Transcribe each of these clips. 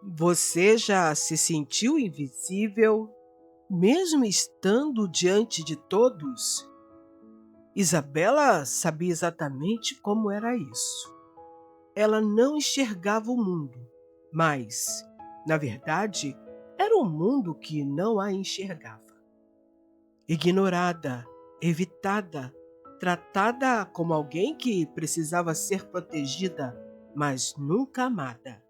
Você já se sentiu invisível, mesmo estando diante de todos? Isabela sabia exatamente como era isso. Ela não enxergava o mundo, mas, na verdade, era o mundo que não a enxergava. Ignorada, evitada, tratada como alguém que precisava ser protegida, mas nunca amada.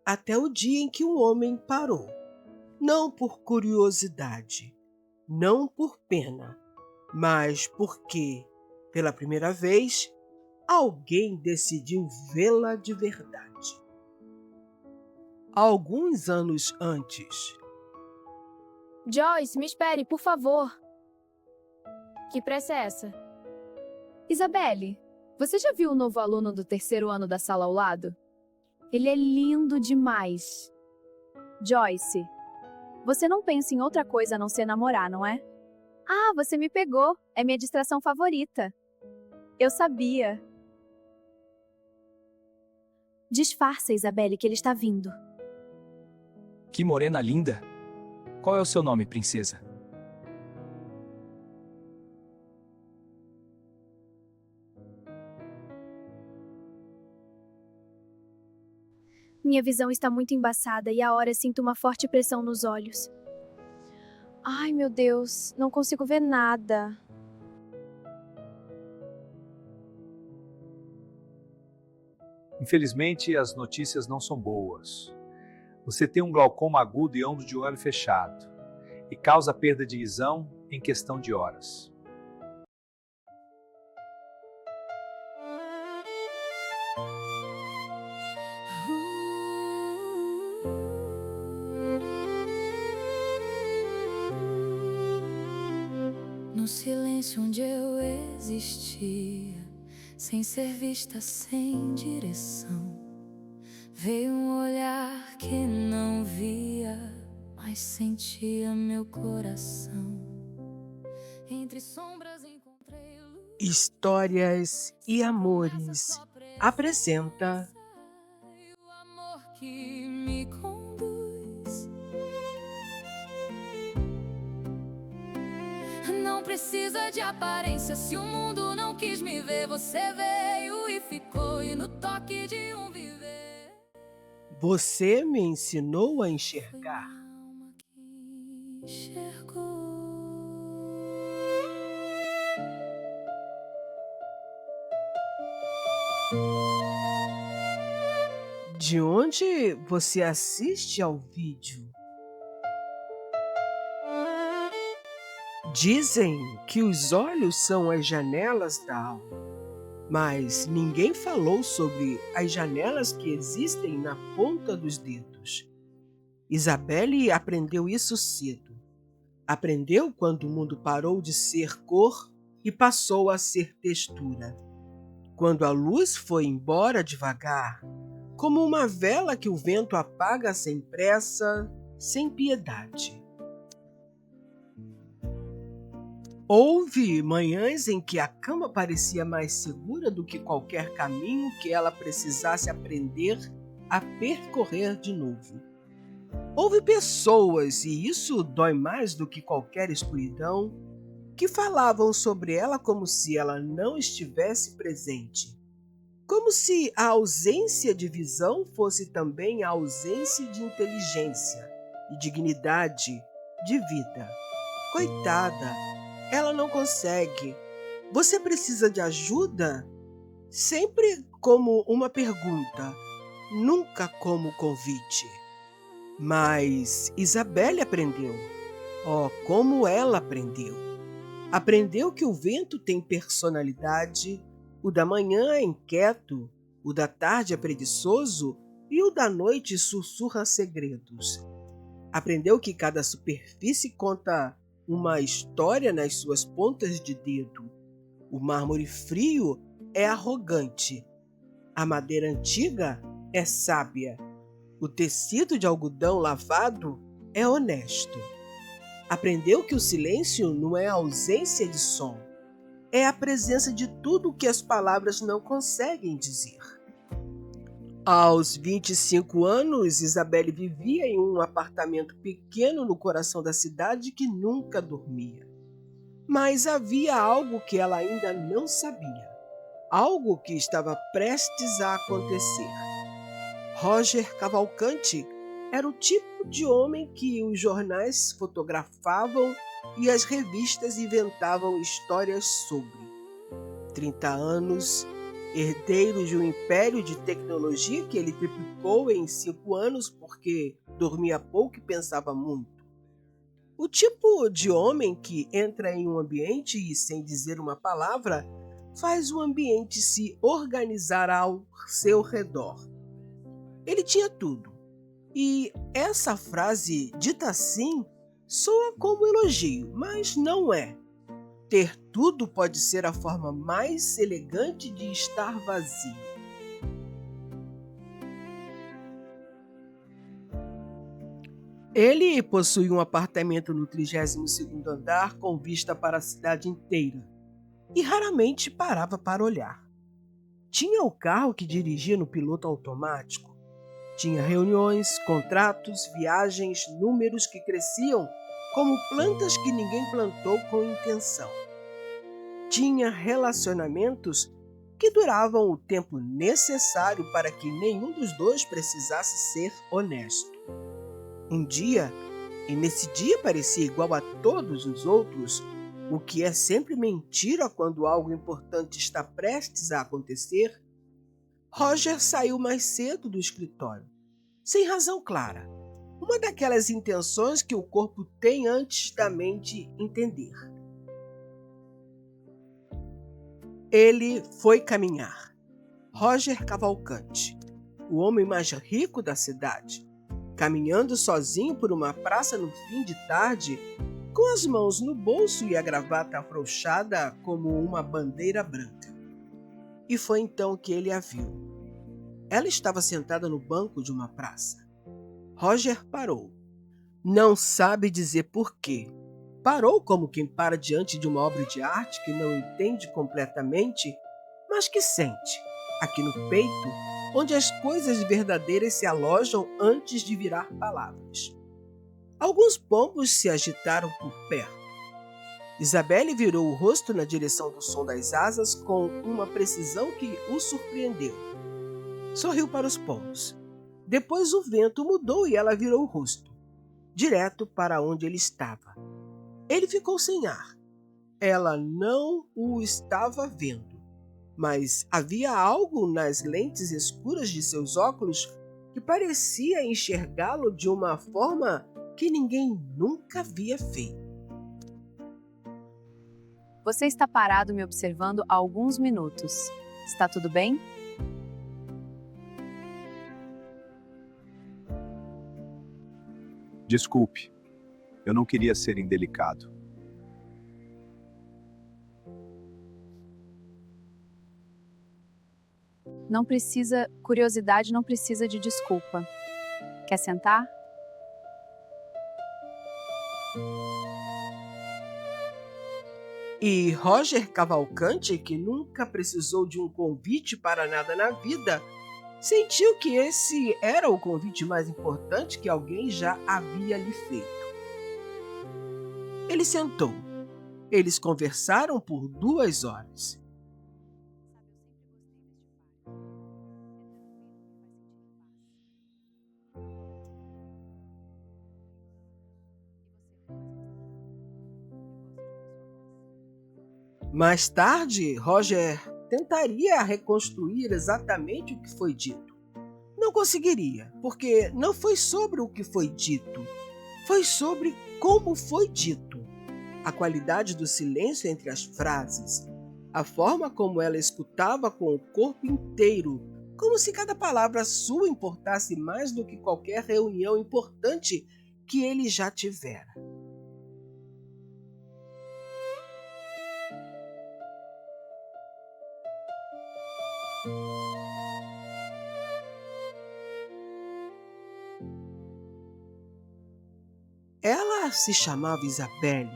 Até o dia em que um homem parou, não por curiosidade, não por pena, mas porque, pela primeira vez, alguém decidiu vê-la de verdade. Alguns anos antes, Joyce, me espere, por favor. Que pressa é essa? Isabelle, você já viu o novo aluno do terceiro ano da sala ao lado? Ele é lindo demais. Joyce, você não pensa em outra coisa a não ser namorar, não é? Ah, você me pegou. É minha distração favorita. Eu sabia. Disfarça, Isabelle, que ele está vindo. Que morena linda! Qual é o seu nome, princesa? Minha visão está muito embaçada e a hora sinto uma forte pressão nos olhos. Ai, meu Deus, não consigo ver nada. Infelizmente, as notícias não são boas. Você tem um glaucoma agudo e ando de olho fechado, e causa perda de visão em questão de horas. No silêncio onde eu existia, sem ser vista, sem direção, veio um olhar que não via, mas sentia meu coração. Entre sombras encontrei luz. Histórias e Amores apresenta E o amor que me conduz. Não precisa de aparência. Se o mundo não quis me ver, você veio e ficou. E no toque de um viver, Você Me Ensinou a foi Enxergar. minha alma que enxergou. De onde você assiste ao vídeo? Dizem que os olhos são as janelas da alma, mas ninguém falou sobre as janelas que existem na ponta dos dedos. Isabelle aprendeu isso cedo. Aprendeu quando o mundo parou de ser cor e passou a ser textura. Quando a luz foi embora devagar, como uma vela que o vento apaga sem pressa, sem piedade. Houve manhãs em que a cama parecia mais segura do que qualquer caminho que ela precisasse aprender a percorrer de novo. Houve pessoas, e isso dói mais do que qualquer escuridão, que falavam sobre ela como se ela não estivesse presente. Como se a ausência de visão fosse também a ausência de inteligência, de dignidade, de vida. Coitada! Ela não consegue. Você precisa de ajuda? Sempre como uma pergunta, nunca como convite. Mas Isabelle aprendeu. Oh, como ela aprendeu! Aprendeu que o vento tem personalidade, o da manhã é inquieto, o da tarde é preguiçoso e o da noite sussurra segredos. Aprendeu que cada superfície conta uma história nas suas pontas de dedo. O mármore frio é arrogante. A madeira antiga é sábia. O tecido de algodão lavado é honesto. Aprendeu que o silêncio não é a ausência de som, é a presença de tudo o que as palavras não conseguem dizer. Aos 25 anos, Isabelle vivia em um apartamento pequeno no coração da cidade que nunca dormia. Mas havia algo que ela ainda não sabia, algo que estava prestes a acontecer. Roger Cavalcante era o tipo de homem que os jornais fotografavam e as revistas inventavam histórias sobre. 30 anos, herdeiro de um império de tecnologia que ele triplicou em 5 anos porque dormia pouco e pensava muito. O tipo de homem que entra em um ambiente e, sem dizer uma palavra, faz o ambiente se organizar ao seu redor. Ele tinha tudo. E essa frase, dita assim, soa como elogio, mas não é. Ter tudo pode ser a forma mais elegante de estar vazio. Ele possuía um apartamento no 32º andar com vista para a cidade inteira e raramente parava para olhar. Tinha o carro que dirigia no piloto automático. Tinha reuniões, contratos, viagens, números que cresciam como plantas que ninguém plantou com intenção. Tinha relacionamentos que duravam o tempo necessário para que nenhum dos dois precisasse ser honesto. Um dia, e nesse dia parecia igual a todos os outros, o que é sempre mentira quando algo importante está prestes a acontecer, Roger saiu mais cedo do escritório, sem razão clara. Uma daquelas intenções que o corpo tem antes da mente entender. Ele foi caminhar. Roger Cavalcante, o homem mais rico da cidade, caminhando sozinho por uma praça no fim de tarde, com as mãos no bolso e a gravata afrouxada como uma bandeira branca. E foi então que ele a viu. Ela estava sentada no banco de uma praça. Roger parou. Não sabe dizer por quê. Parou como quem para diante de uma obra de arte que não entende completamente, mas que sente, aqui no peito, onde as coisas verdadeiras se alojam antes de virar palavras. Alguns pombos se agitaram por perto. Isabelle virou o rosto na direção do som das asas com uma precisão que o surpreendeu. Sorriu para os pombos. Depois o vento mudou e ela virou o rosto, direto para onde ele estava. Ele ficou sem ar. Ela não o estava vendo, mas havia algo nas lentes escuras de seus óculos que parecia enxergá-lo de uma forma que ninguém nunca havia feito. Você está parado me observando há alguns minutos. Está tudo bem? Desculpe, eu não queria ser indelicado. Não precisa, curiosidade não precisa de desculpa. Quer sentar? E Roger Cavalcante, que nunca precisou de um convite para nada na vida, sentiu que esse era o convite mais importante que alguém já havia lhe feito. Ele sentou. Eles conversaram por 2 horas. Mais tarde, Roger tentaria reconstruir exatamente o que foi dito. Não conseguiria, porque não foi sobre o que foi dito, foi sobre como foi dito. A qualidade do silêncio entre as frases, a forma como ela escutava com o corpo inteiro, como se cada palavra sua importasse mais do que qualquer reunião importante que ele já tivera. Ela se chamava Isabelle,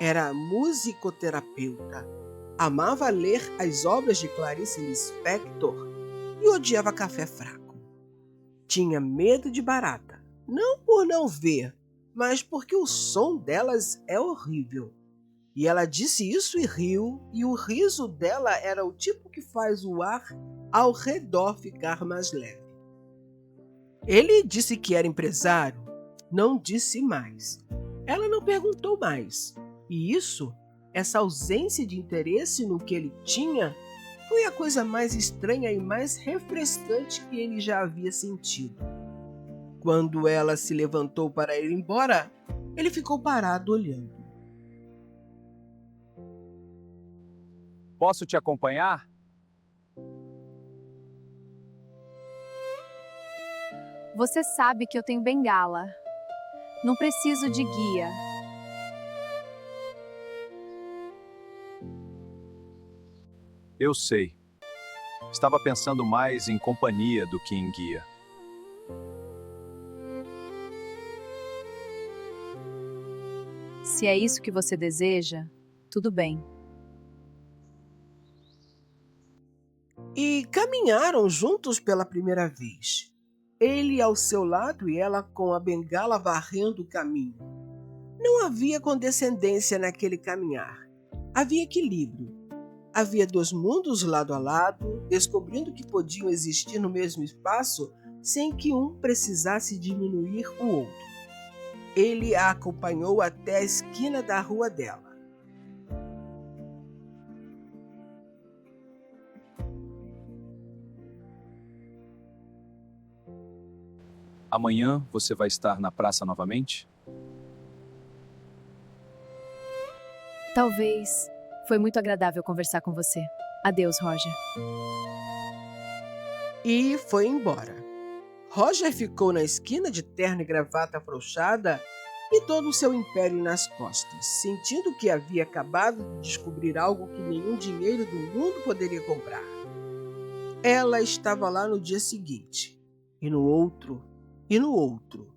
era musicoterapeuta, amava ler as obras de Clarice Lispector e odiava café fraco. tinha medo de barata, não por não ver, mas porque o som delas é horrível. E ela disse isso e riu, e o riso dela era o tipo que faz o ar ao redor ficar mais leve. Ele disse que era empresário, não disse mais. Ela não perguntou mais, e essa ausência de interesse no que ele tinha, foi a coisa mais estranha e mais refrescante que ele já havia sentido. Quando ela se levantou para ir embora, ele ficou parado olhando. Posso te acompanhar? Você sabe que eu tenho bengala. Não preciso de guia. Eu sei. Estava pensando mais em companhia do que em guia. Se é isso que você deseja, tudo bem. E caminharam juntos pela primeira vez. Ele ao seu lado e ela com a bengala varrendo o caminho. Não havia condescendência naquele caminhar. Havia equilíbrio. Havia dois mundos lado a lado, descobrindo que podiam existir no mesmo espaço sem que um precisasse diminuir o outro. Ele a acompanhou até a esquina da rua dela. Amanhã você vai estar na praça novamente? Talvez. Foi muito agradável conversar com você. Adeus, Roger. E foi embora. Roger ficou na esquina de terno e gravata afrouxada e todo o seu império nas costas, sentindo que havia acabado de descobrir algo que nenhum dinheiro do mundo poderia comprar. Ela estava lá no dia seguinte, e no outro, e no outro.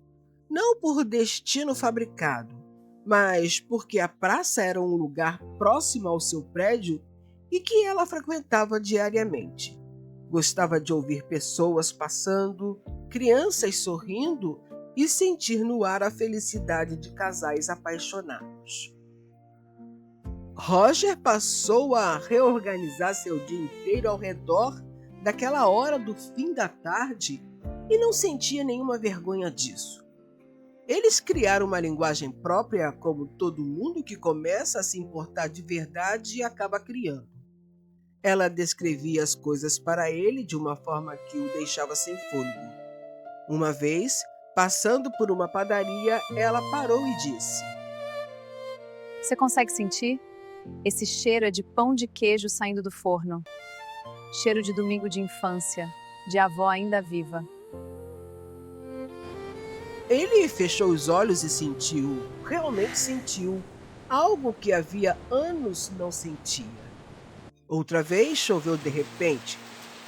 Não por destino fabricado, mas porque a praça era um lugar próximo ao seu prédio e que ela frequentava diariamente. Gostava de ouvir pessoas passando, crianças sorrindo e sentir no ar a felicidade de casais apaixonados. Roger passou a reorganizar seu dia inteiro ao redor daquela hora do fim da tarde e não sentia nenhuma vergonha disso. Eles criaram uma linguagem própria, como todo mundo que começa a se importar de verdade acaba criando. Ela descrevia as coisas para ele de uma forma que o deixava sem fôlego. Uma vez, passando por uma padaria, ela parou e disse: Você consegue sentir? Esse cheiro é de pão de queijo saindo do forno. Cheiro de domingo de infância, de avó ainda viva. Ele fechou os olhos e realmente sentiu, algo que havia anos não sentia. Outra vez choveu de repente.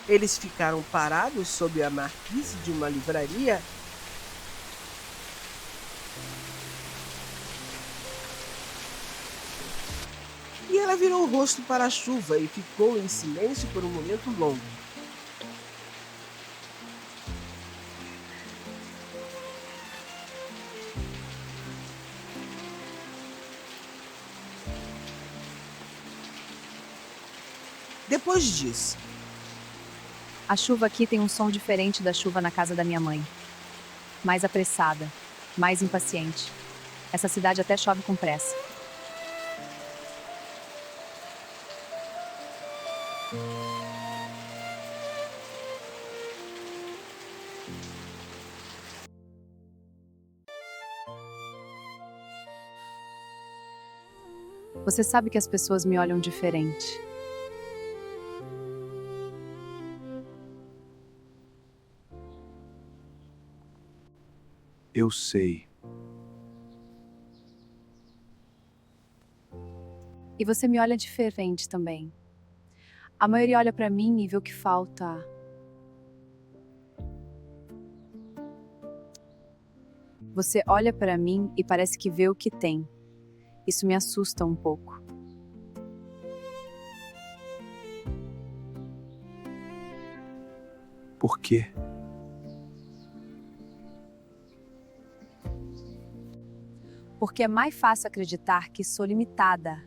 Eles ficaram parados sob a marquise de uma livraria. E ela virou o rosto para a chuva e ficou em silêncio por um momento longo. Depois disse: A chuva aqui tem um som diferente da chuva na casa da minha mãe. Mais apressada, mais impaciente. Essa cidade até chove com pressa. Você sabe que as pessoas me olham diferente. Eu sei. E você me olha diferente também. A maioria olha pra mim e vê o que falta. Você olha pra mim e parece que vê o que tem. Isso me assusta um pouco. Por quê? porque é mais fácil acreditar que sou limitada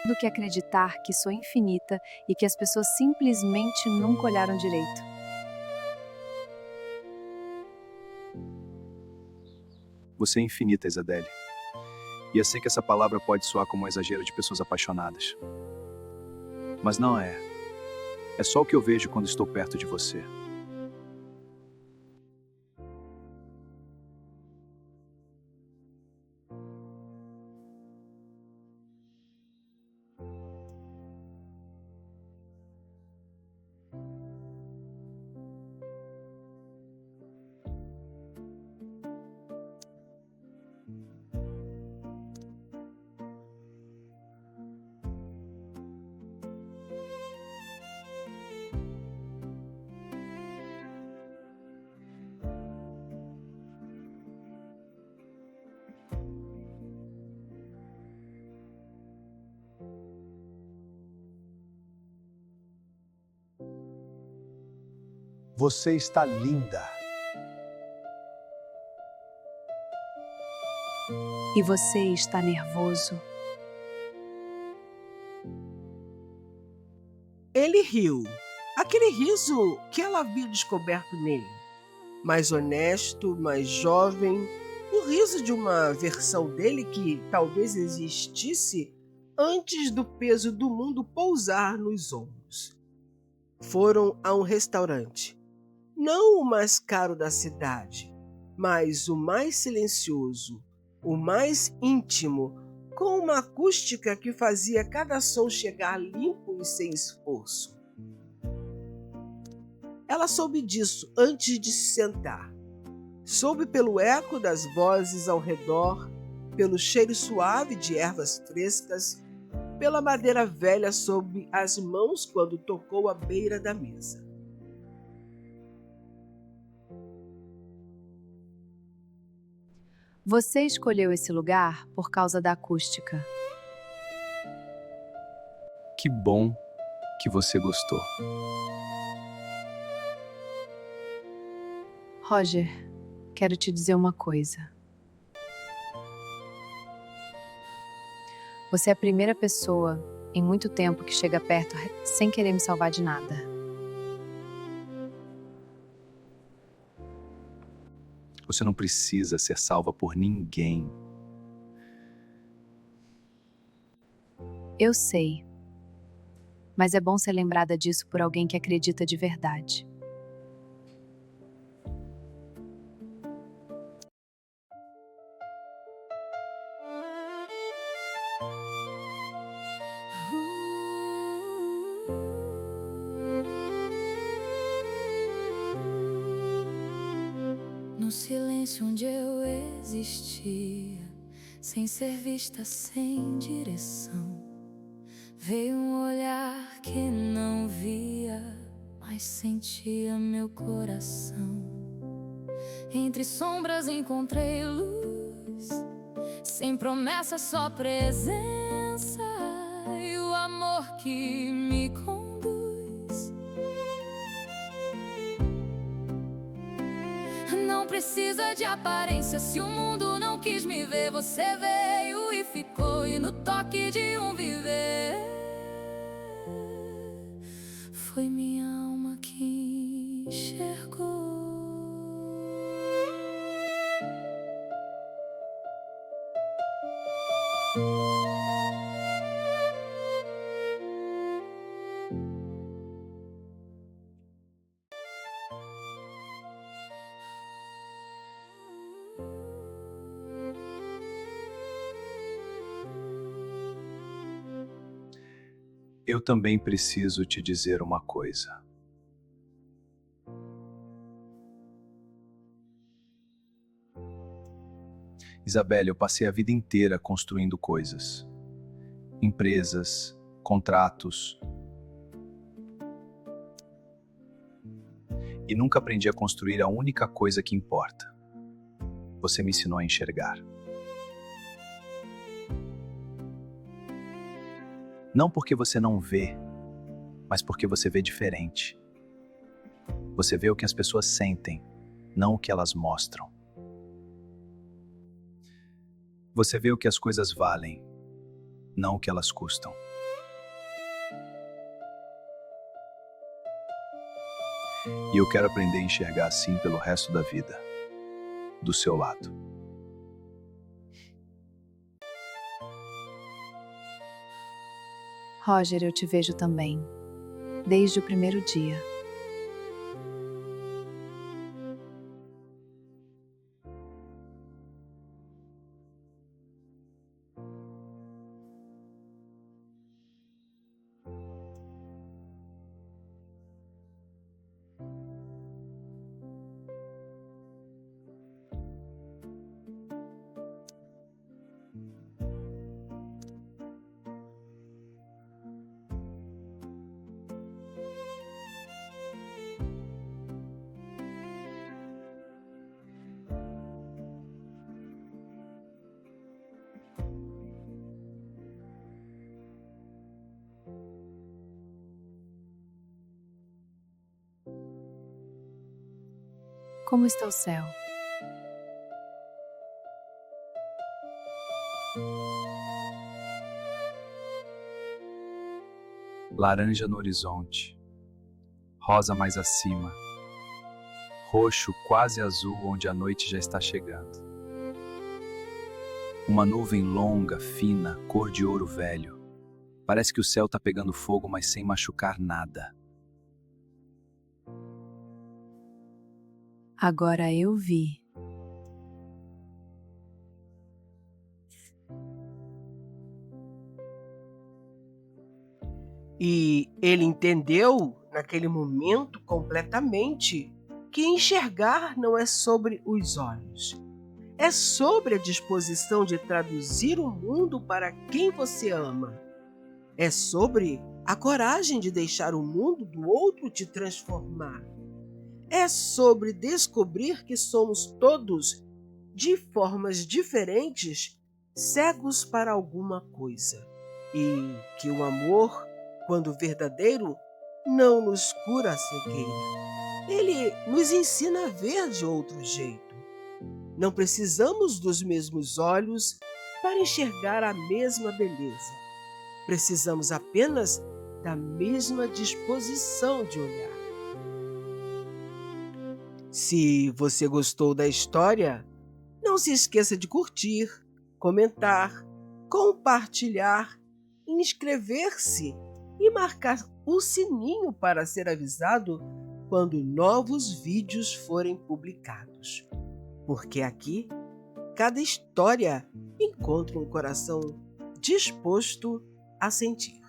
do que acreditar que sou infinita e que as pessoas simplesmente nunca olharam direito. Você é infinita, Isabelle. E eu sei que essa palavra pode soar como um exagero de pessoas apaixonadas. Mas não é. É só o que eu vejo quando estou perto de você. Você está linda. E você está nervoso. Ele riu. Aquele riso que ela havia descoberto nele. Mais honesto, mais jovem. O riso de uma versão dele que talvez existisse antes do peso do mundo pousar nos ombros. Foram a um restaurante. Não o mais caro da cidade, mas o mais silencioso, o mais íntimo, com uma acústica que fazia cada som chegar limpo e sem esforço. Ela soube disso antes de se sentar. Soube pelo eco das vozes ao redor, pelo cheiro suave de ervas frescas, pela madeira velha sob as mãos quando tocou à beira da mesa. Você escolheu esse lugar por causa da acústica. Que bom que você gostou. Roger, quero te dizer uma coisa. Você é a primeira pessoa em muito tempo que chega perto sem querer me salvar de nada. Você não precisa ser salva por ninguém. Eu sei. Mas é bom ser lembrada disso por alguém que acredita de verdade. No silêncio onde eu existia, sem ser vista, sem direção, veio um olhar que não via, mas sentia meu coração. Entre sombras encontrei luz, sem promessa, só presença, e o amor que me conduz. Não precisa de aparência, se o mundo não quis me ver, você veio e ficou, e no toque de um viver, foi minha alma que enxergou. Eu também preciso te dizer uma coisa. Isabelle, eu passei a vida inteira construindo coisas. Empresas, contratos. E nunca aprendi a construir a única coisa que importa. Você me ensinou a enxergar. Não porque você não vê, mas porque você vê diferente. Você vê o que as pessoas sentem, não o que elas mostram. Você vê o que as coisas valem, não o que elas custam. E eu quero aprender a enxergar assim pelo resto da vida, do seu lado. Roger, eu te vejo também, desde o primeiro dia. Como está o céu? Laranja no horizonte, rosa mais acima, roxo quase azul onde a noite já está chegando. Uma nuvem longa, fina, cor de ouro velho. Parece que o céu está pegando fogo, mas sem machucar nada. Agora eu vi. E ele entendeu, naquele momento, completamente, que enxergar não é sobre os olhos. É sobre a disposição de traduzir o mundo para quem você ama. É sobre a coragem de deixar o mundo do outro te transformar. É sobre descobrir que somos todos, de formas diferentes, cegos para alguma coisa. E que o amor, quando verdadeiro, não nos cura a cegueira. Ele nos ensina a ver de outro jeito. Não precisamos dos mesmos olhos para enxergar a mesma beleza. Precisamos apenas da mesma disposição de olhar. Se você gostou da história, não se esqueça de curtir, comentar, compartilhar, inscrever-se e marcar o sininho para ser avisado quando novos vídeos forem publicados. Porque aqui, cada história encontra um coração disposto a sentir.